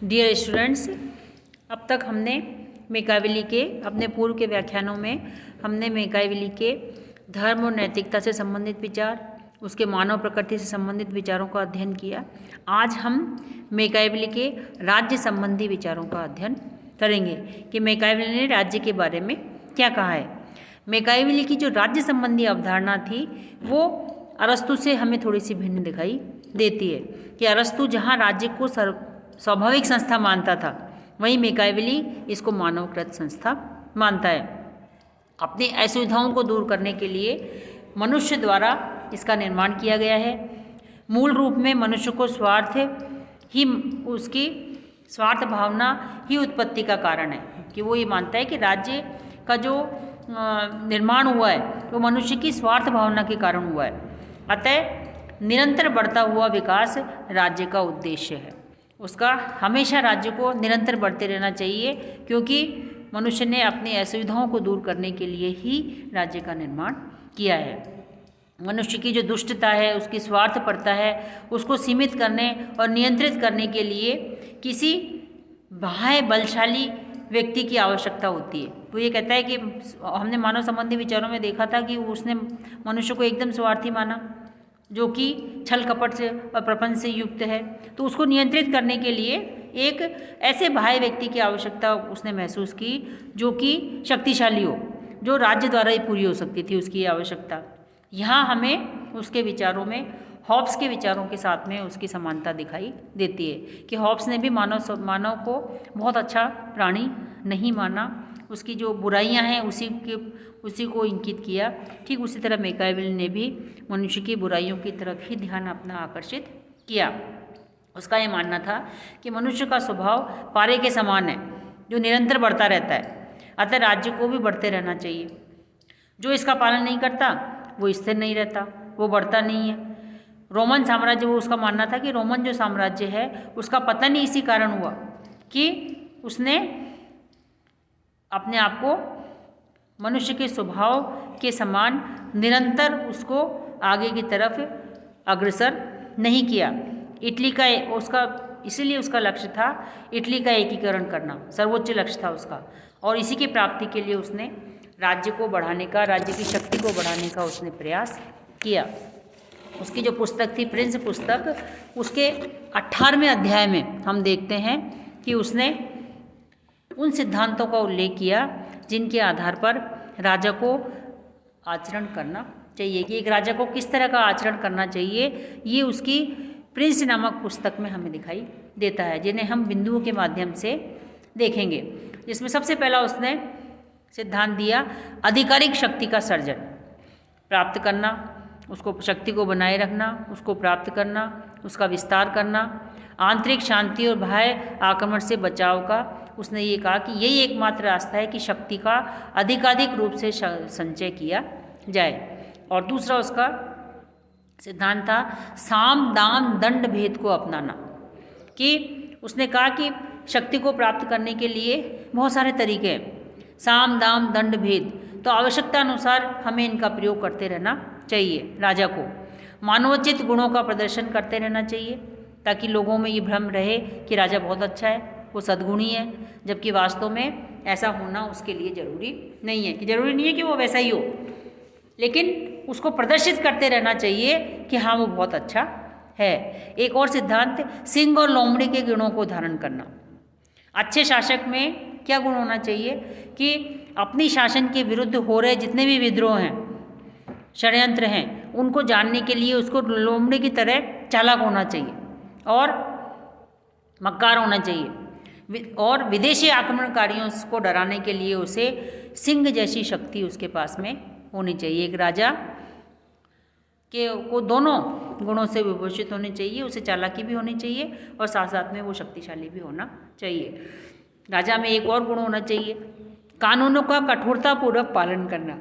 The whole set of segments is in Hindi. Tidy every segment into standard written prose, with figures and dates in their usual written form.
डियर स्टूडेंट्स, अब तक हमने मेकाइवेली के अपने पूर्व के व्याख्यानों में हमने मेकाइवेली के धर्म और नैतिकता से संबंधित विचार, उसके मानव प्रकृति से संबंधित विचारों का अध्ययन किया। आज हम मेकाइवेली के राज्य संबंधी विचारों का अध्ययन करेंगे कि मेकाइवेली ने राज्य के बारे में क्या कहा है। मेकाइवेली की जो राज्य संबंधी अवधारणा थी वो अरस्तु से हमें थोड़ी सी भिन्न दिखाई देती है कि अरस्तु जहाँ राज्य को स्वाभाविक संस्था मानता था, वहीं मेकाइवेली इसको मानवकृत संस्था मानता है। अपनी असुविधाओं को दूर करने के लिए मनुष्य द्वारा इसका निर्माण किया गया है। मूल रूप में मनुष्य को उसकी स्वार्थ भावना ही उत्पत्ति का कारण है कि वो ये मानता है कि राज्य का जो निर्माण हुआ है वो मनुष्य की स्वार्थ भावना के कारण हुआ है। अतः निरंतर बढ़ता हुआ विकास राज्य का उद्देश्य है। उसका हमेशा राज्य को निरंतर बढ़ते रहना चाहिए, क्योंकि मनुष्य ने अपनी असुविधाओं को दूर करने के लिए ही राज्य का निर्माण किया है। मनुष्य की जो दुष्टता है, उसकी स्वार्थपरता है, उसको सीमित करने और नियंत्रित करने के लिए किसी बाह्य बलशाली व्यक्ति की आवश्यकता होती है। वो ये कहता है कि हमने मानव संबंधी विचारों में देखा था कि उसने मनुष्य को एकदम स्वार्थी माना, जो कि छल कपट से और प्रपंच से युक्त है। तो उसको नियंत्रित करने के लिए एक ऐसे बाह्य व्यक्ति की आवश्यकता उसने महसूस की जो कि शक्तिशाली हो, जो राज्य द्वारा ही पूरी हो सकती थी उसकी आवश्यकता। यहाँ हमें उसके विचारों में हॉब्स के विचारों के साथ में उसकी समानता दिखाई देती है कि हॉब्स ने भी मानव को बहुत अच्छा प्राणी नहीं माना, उसकी जो बुराइयां हैं उसी को इंगित किया। ठीक उसी तरह मेकाइवेली ने भी मनुष्य की बुराइयों की तरफ ही ध्यान अपना आकर्षित किया। उसका ये मानना था कि मनुष्य का स्वभाव पारे के समान है, जो निरंतर बढ़ता रहता है। अतः राज्य को भी बढ़ते रहना चाहिए। जो इसका पालन नहीं करता वो स्थिर नहीं रहता, वो बढ़ता नहीं है। रोमन साम्राज्य, वो उसका मानना था कि रोमन जो साम्राज्य है उसका पतन ही इसी कारण हुआ कि उसने अपने आप को मनुष्य के स्वभाव के समान निरंतर उसको आगे की तरफ अग्रसर नहीं किया। इसीलिए उसका लक्ष्य था इटली का एकीकरण करना, सर्वोच्च लक्ष्य था उसका। और इसी की प्राप्ति के लिए उसने राज्य को बढ़ाने का, राज्य की शक्ति को बढ़ाने का उसने प्रयास किया। उसकी जो पुस्तक थी प्रिंस पुस्तक, उसके 18वें अध्याय में हम देखते हैं कि उसने उन सिद्धांतों का उल्लेख किया जिनके आधार पर राजा को आचरण करना चाहिए, कि एक राजा को किस तरह का आचरण करना चाहिए। ये उसकी प्रिंस नामक पुस्तक में हमें दिखाई देता है, जिन्हें हम बिंदुओं के माध्यम से देखेंगे। जिसमें सबसे पहला उसने सिद्धांत दिया आधिकारिक शक्ति का सर्जन, प्राप्त करना, उसको शक्ति को बनाए रखना, उसको प्राप्त करना, उसका विस्तार करना, आंतरिक शांति और बाह्य आक्रमण से बचाव का। उसने ये कहा कि यही एकमात्र रास्ता है कि शक्ति का अधिकाधिक रूप से संचय किया जाए। और दूसरा उसका सिद्धांत था साम दाम दंड भेद को अपनाना, कि उसने कहा कि शक्ति को प्राप्त करने के लिए बहुत सारे तरीके हैं, साम दाम दंड भेद। तो आवश्यकता अनुसार हमें इनका प्रयोग करते रहना चाहिए। राजा को मानवोचित गुणों का प्रदर्शन करते रहना चाहिए, ताकि लोगों में ये भ्रम रहे कि राजा बहुत अच्छा है, वो सद्गुणी है, जबकि वास्तव में ऐसा होना उसके लिए जरूरी नहीं है। कि जरूरी नहीं है कि वो वैसा ही हो, लेकिन उसको प्रदर्शित करते रहना चाहिए कि हाँ वो बहुत अच्छा है। एक और सिद्धांत सिंह और लोमड़ी के गुणों को धारण करना। अच्छे शासक में क्या गुण होना चाहिए कि अपनी शासन के विरुद्ध हो रहे जितने भी विद्रोह हैं, षड्यंत्र हैं, उनको जानने के लिए उसको लोमड़ी की तरह चालाक होना चाहिए और मक्कार होना चाहिए। और विदेशी आक्रमणकारियों को डराने के लिए उसे सिंह जैसी शक्ति उसके पास में होनी चाहिए। एक राजा को दोनों गुणों से विभूषित होने चाहिए, उसे चालाकी भी होनी चाहिए और साथ साथ में वो शक्तिशाली भी होना चाहिए। राजा में एक और गुण होना चाहिए, कानूनों का कठोरतापूर्वक पालन करना,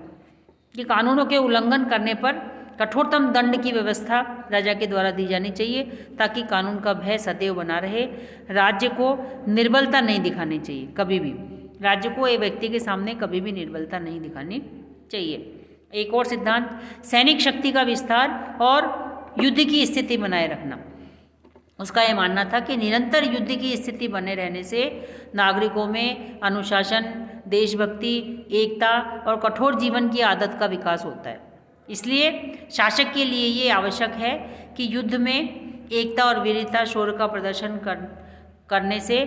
कि कानूनों के उल्लंघन करने पर कठोरतम दंड की व्यवस्था राजा के द्वारा दी जानी चाहिए, ताकि कानून का भय सदैव बना रहे। राज्य को निर्बलता नहीं दिखानी चाहिए, कभी भी राज्य को एक व्यक्ति के सामने कभी भी निर्बलता नहीं दिखानी चाहिए। एक और सिद्धांत सैनिक शक्ति का विस्तार और युद्ध की स्थिति बनाए रखना। उसका यह मानना था कि निरंतर युद्ध की स्थिति बने रहने से नागरिकों में अनुशासन, देशभक्ति, एकता और कठोर जीवन की आदत का विकास होता है। इसलिए शासक के लिए ये आवश्यक है कि युद्ध में एकता और वीरता शौर्य का प्रदर्शन करने से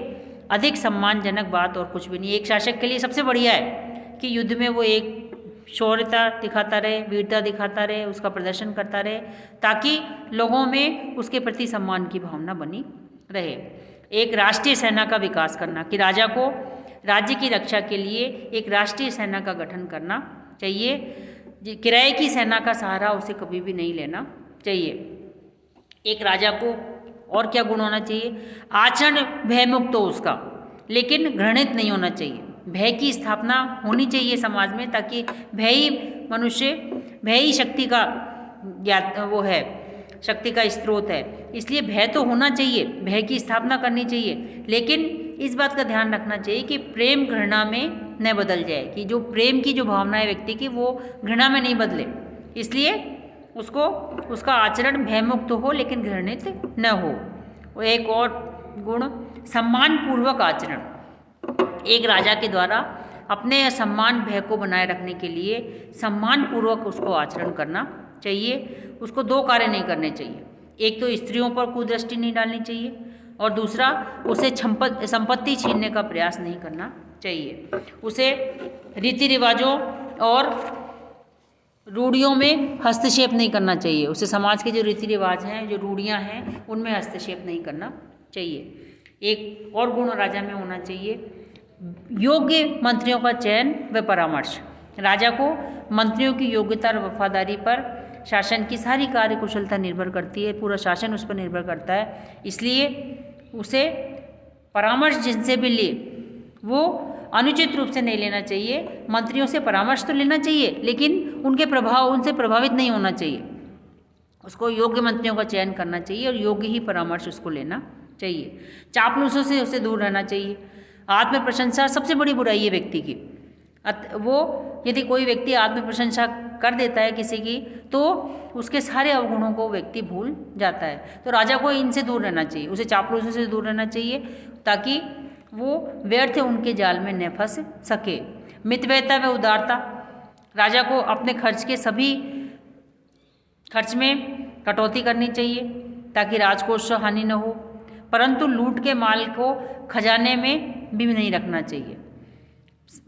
अधिक सम्मानजनक बात और कुछ भी नहीं। एक शासक के लिए सबसे बढ़िया है कि युद्ध में वो एक शौर्यता दिखाता रहे, वीरता दिखाता रहे, उसका प्रदर्शन करता रहे, ताकि लोगों में उसके प्रति सम्मान की भावना बनी रहे। एक राष्ट्रीय सेना का विकास करना, कि राजा को राज्य की रक्षा के लिए एक राष्ट्रीय सेना का गठन करना चाहिए। किराए की सेना का सहारा उसे कभी भी नहीं लेना चाहिए। एक राजा को और क्या गुण होना चाहिए? आचरण भयमुक्त हो उसका, लेकिन घृणित नहीं होना चाहिए। भय की स्थापना होनी चाहिए समाज में, ताकि भय ही शक्ति का वो है, शक्ति का स्रोत है। इसलिए भय तो होना चाहिए, भय की स्थापना करनी चाहिए, लेकिन इस बात का ध्यान रखना चाहिए कि प्रेम घृणा में न बदल जाए, कि जो प्रेम की जो भावना है व्यक्ति की वो घृणा में नहीं बदले। इसलिए उसका आचरण भयमुक्त हो, लेकिन घृणित न हो। एक और गुण, सम्मानपूर्वक आचरण। एक राजा के द्वारा अपने सम्मान भय को बनाए रखने के लिए सम्मानपूर्वक उसको आचरण करना चाहिए। उसको दो कार्य नहीं करने चाहिए, एक तो स्त्रियों पर कुदृष्टि नहीं डालनी चाहिए, और दूसरा उसे संपत्ति छीनने का प्रयास नहीं करना चाहिए। उसे रीति रिवाजों और रूढ़ियों में हस्तक्षेप नहीं करना चाहिए। उसे समाज के जो रीति रिवाज हैं, जो रूढ़ियाँ हैं, उनमें हस्तक्षेप नहीं करना चाहिए। एक और गुण राजा में होना चाहिए, योग्य मंत्रियों का चयन व परामर्श। राजा को मंत्रियों की योग्यता और वफादारी पर शासन की सारी कार्य कुशलता निर्भर करती है, पूरा शासन उस पर निर्भर करता है। इसलिए उसे परामर्श जिनसे भी ले वो अनुचित रूप से नहीं लेना चाहिए। मंत्रियों से परामर्श तो लेना चाहिए, लेकिन उनसे प्रभावित नहीं होना चाहिए। उसको योग्य मंत्रियों का चयन करना चाहिए और योग्य ही परामर्श उसको लेना चाहिए। चापलूसों से उसे दूर रहना चाहिए। आत्म प्रशंसा सबसे बड़ी बुराई है व्यक्ति की। वो यदि कोई व्यक्ति आत्म प्रशंसा कर देता है किसी की, तो उसके सारे अवगुणों को व्यक्ति भूल जाता है। तो राजा को इनसे दूर रहना चाहिए, उसे चापलूसों से दूर रहना चाहिए, ताकि वो व्यर्थ उनके जाल में न फंस सके। मितव्ययता व उदारता। राजा को अपने खर्च में कटौती करनी चाहिए, ताकि राजकोष से हानि न हो, परंतु लूट के माल को खजाने में भी नहीं रखना चाहिए,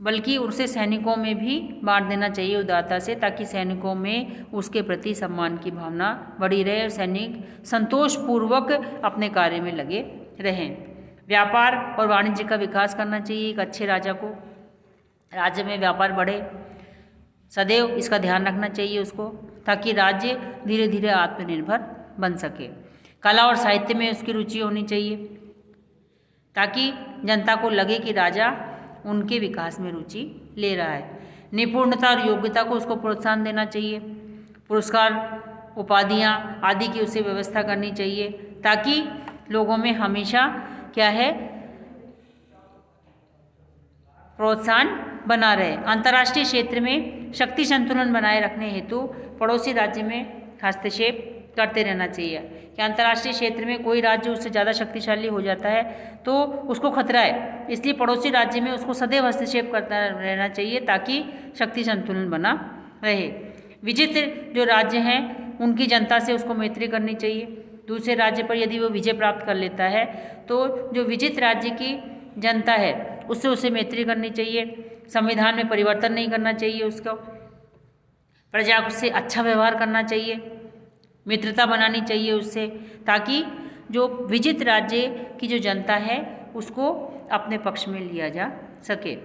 बल्कि उसे सैनिकों में भी बांट देना चाहिए उदारता से, ताकि सैनिकों में उसके प्रति सम्मान की भावना बढ़ी रहे और सैनिक संतोषपूर्वक अपने कार्य में लगे रहें। व्यापार और वाणिज्य का विकास करना चाहिए एक अच्छे राजा को। राज्य में व्यापार बढ़े, सदैव इसका ध्यान रखना चाहिए उसको, ताकि राज्य धीरे धीरे आत्मनिर्भर बन सके। कला और साहित्य में उसकी रुचि होनी चाहिए, ताकि जनता को लगे कि राजा उनके विकास में रुचि ले रहा है। निपुणता और योग्यता को उसको प्रोत्साहन देना चाहिए। पुरस्कार, उपाधियाँ आदि की उसे व्यवस्था करनी चाहिए, ताकि लोगों में हमेशा क्या है, प्रोत्साहन बना रहे। अंतर्राष्ट्रीय क्षेत्र में शक्ति संतुलन बनाए रखने हेतु पड़ोसी राज्य में हस्तक्षेप करते रहना चाहिए। कि अंतर्राष्ट्रीय क्षेत्र में कोई राज्य उससे ज़्यादा शक्तिशाली हो जाता है तो उसको खतरा है, इसलिए पड़ोसी राज्य में उसको सदैव हस्तक्षेप करता रहना चाहिए, ताकि शक्ति संतुलन बना रहे। विजित जो राज्य हैं उनकी जनता से उसको मैत्री करनी चाहिए। दूसरे राज्य पर यदि वो विजय प्राप्त कर लेता है तो जो विजित राज्य की जनता है उससे उसे मैत्री करनी चाहिए। संविधान में परिवर्तन नहीं करना चाहिए उसको, प्रजा से अच्छा व्यवहार करना चाहिए, मित्रता बनानी चाहिए उससे, ताकि जो विजित राज्य की जो जनता है उसको अपने पक्ष में लिया जा सके।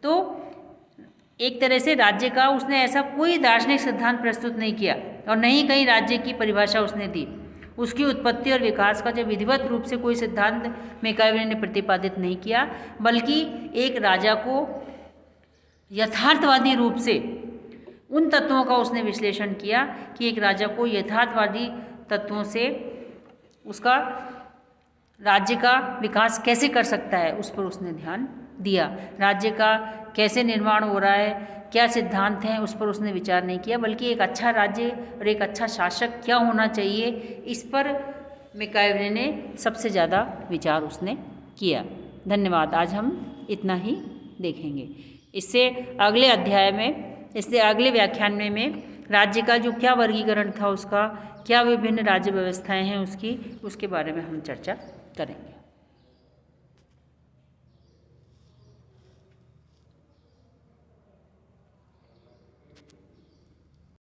तो एक तरह से राज्य का उसने ऐसा कोई दार्शनिक सिद्धांत प्रस्तुत नहीं किया और न ही कहीं राज्य की परिभाषा उसने दी। उसकी उत्पत्ति और विकास का जो विधिवत रूप से कोई सिद्धांत मैकाइवर ने प्रतिपादित नहीं किया, बल्कि एक राजा को यथार्थवादी रूप से उन तत्वों का उसने विश्लेषण किया कि एक राजा को यथार्थवादी तत्वों से उसका राज्य का विकास कैसे कर सकता है, उस पर उसने ध्यान दिया। राज्य का कैसे निर्माण हो रहा है, क्या सिद्धांत हैं, उस पर उसने विचार नहीं किया, बल्कि एक अच्छा राज्य और एक अच्छा शासक क्या होना चाहिए, इस पर मैकाइवरे ने सबसे ज़्यादा विचार उसने किया। धन्यवाद। आज हम इतना ही देखेंगे। इससे अगले अध्याय में, इससे अगले व्याख्यान में राज्य का जो क्या वर्गीकरण था उसका, क्या विभिन्न राज्य व्यवस्थाएं हैं उसकी, उसके बारे में हम चर्चा करेंगे।